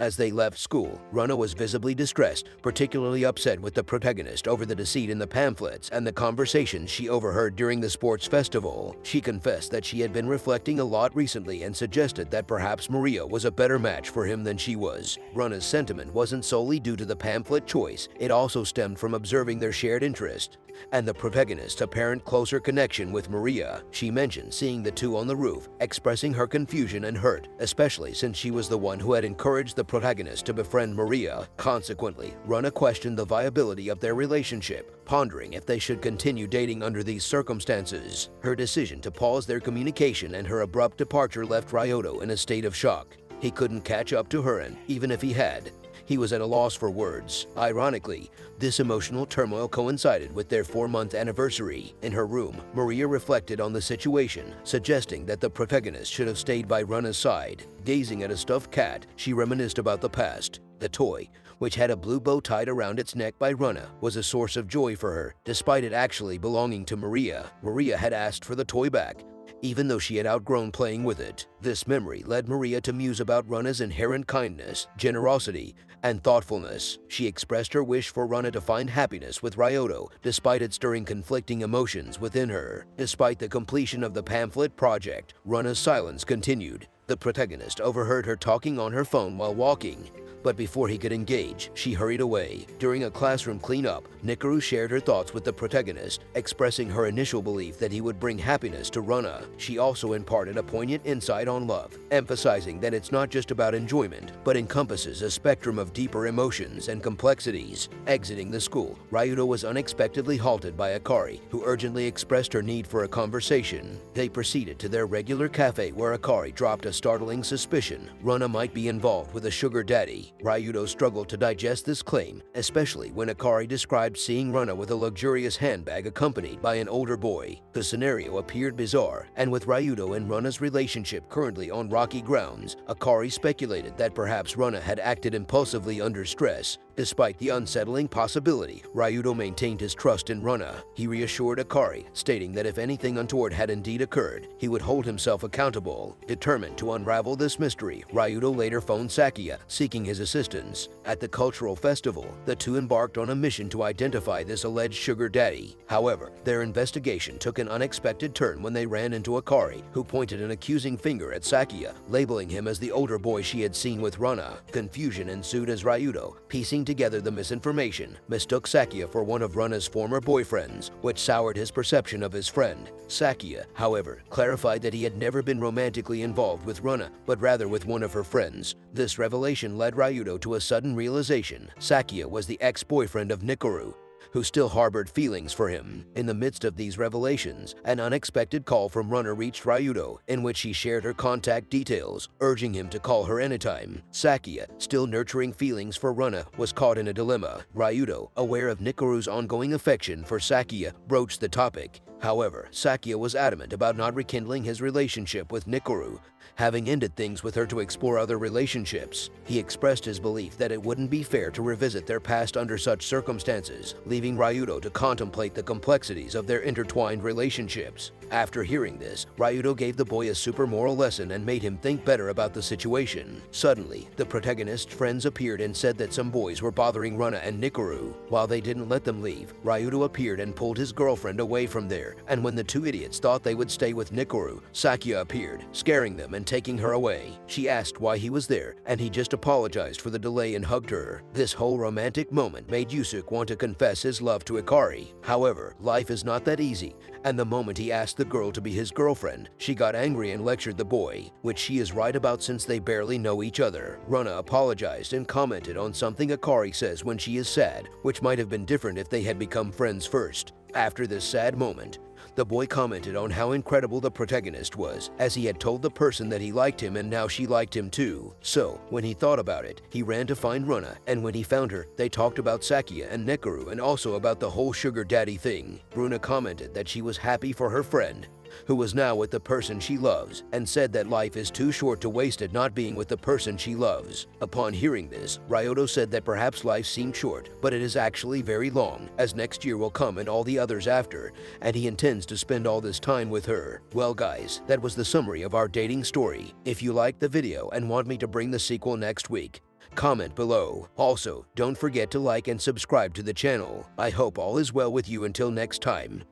As they left school, Runa was visibly distressed, particularly upset with the protagonist over the deceit in the pamphlets and the conversations she overheard during the sports festival. She confessed that she had been reflecting a lot recently and suggested that perhaps Maria was a better match for him than she was. Runa's sentiment wasn't solely due to the pamphlet choice, it also stemmed from observing their shared interest and the protagonist's apparent closer connection with Maria. She mentioned seeing the two on the roof, expressing her confusion and hurt, especially since she was the one who had encouraged the protagonist to befriend Maria. Consequently, Runa questioned the viability of their relationship, pondering if they should continue dating under these circumstances. Her decision to pause their communication and her abrupt departure left Ryoto in a state of shock. He couldn't catch up to her, and even if he had, he was at a loss for words. Ironically, this emotional turmoil coincided with their 4-month anniversary. In her room, Maria reflected on the situation, suggesting that the protagonist should have stayed by Runa's side. Gazing at a stuffed cat, she reminisced about the past. The toy, which had a blue bow tied around its neck by Runa, was a source of joy for her, despite it actually belonging to Maria. Maria had asked for the toy back, even though she had outgrown playing with it. This memory led Maria to muse about Runa's inherent kindness, generosity, and thoughtfulness. She expressed her wish for Runa to find happiness with Ryoto, despite it stirring conflicting emotions within her. Despite the completion of the pamphlet project, Runa's silence continued. The protagonist overheard her talking on her phone while walking, but before he could engage, she hurried away. During a classroom cleanup, Nikaru shared her thoughts with the protagonist, expressing her initial belief that he would bring happiness to Runa. She also imparted a poignant insight on love, emphasizing that it's not just about enjoyment, but encompasses a spectrum of deeper emotions and complexities. Exiting the school, Ryuto was unexpectedly halted by Akari, who urgently expressed her need for a conversation. They proceeded to their regular cafe where Akari dropped a startling suspicion Runa might be involved with a sugar daddy. Ryuto struggled to digest this claim, especially when Akari described seeing Runa with a luxurious handbag accompanied by an older boy. The scenario appeared bizarre, and with Ryuto and Runa's relationship currently on rocky grounds, Akari speculated that perhaps Runa had acted impulsively under stress. Despite the unsettling possibility, Ryuto maintained his trust in Runa. He reassured Akari, stating that if anything untoward had indeed occurred, he would hold himself accountable. Determined to unravel this mystery, Ryuto later phoned Sakia, seeking his assistance. At the cultural festival, the two embarked on a mission to identify this alleged sugar daddy. However, their investigation took an unexpected turn when they ran into Akari, who pointed an accusing finger at Sakia, labeling him as the older boy she had seen with Runa. Confusion ensued as Ryuto, piecing together the misinformation, mistook Sakia for one of Runa's former boyfriends, which soured his perception of his friend. Sakia, however, clarified that he had never been romantically involved with Runa, but rather with one of her friends. This revelation led Ryuto to a sudden realization. Sakia was the ex-boyfriend of Nikaru, who still harbored feelings for him. In the midst of these revelations, an unexpected call from Runa reached Ryuto, in which she shared her contact details, urging him to call her anytime. Sakia, still nurturing feelings for Runa, was caught in a dilemma. Ryuto, aware of Nikaru's ongoing affection for Sakia, broached the topic. However, Sakia was adamant about not rekindling his relationship with Nikaru, having ended things with her to explore other relationships. He expressed his belief that it wouldn't be fair to revisit their past under such circumstances, leaving Ryuto to contemplate the complexities of their intertwined relationships. After hearing this, Ryuto gave the boy a super moral lesson and made him think better about the situation. Suddenly, the protagonist's friends appeared and said that some boys were bothering Runa and Nikaru. While they didn't let them leave, Ryuto appeared and pulled his girlfriend away from there, and when the two idiots thought they would stay with Nikaru, Sakia appeared, scaring them and taking her away. She asked why he was there, and he just apologized for the delay and hugged her. This whole romantic moment made Yusuke want to confess his love to Akari. However, life is not that easy, and the moment he asked the girl to be his girlfriend, she got angry and lectured the boy, which she is right about since they barely know each other. Runa apologized and commented on something Akari says when she is sad, which might have been different if they had become friends first. After this sad moment, the boy commented on how incredible the protagonist was, as he had told the person that he liked him and now she liked him too. So, when he thought about it, he ran to find Runa, and when he found her, they talked about Sakia and Nikaru and also about the whole sugar daddy thing. Runa commented that she was happy for her friend, who was now with the person she loves, and said that life is too short to waste it not being with the person she loves. Upon hearing this, Ryuto said that perhaps life seemed short, but it is actually very long, as next year will come and all the others after, and he intends to spend all this time with her. Well guys, that was the summary of our dating story. If you liked the video and want me to bring the sequel next week, comment below. Also, don't forget to like and subscribe to the channel. I hope all is well with you until next time.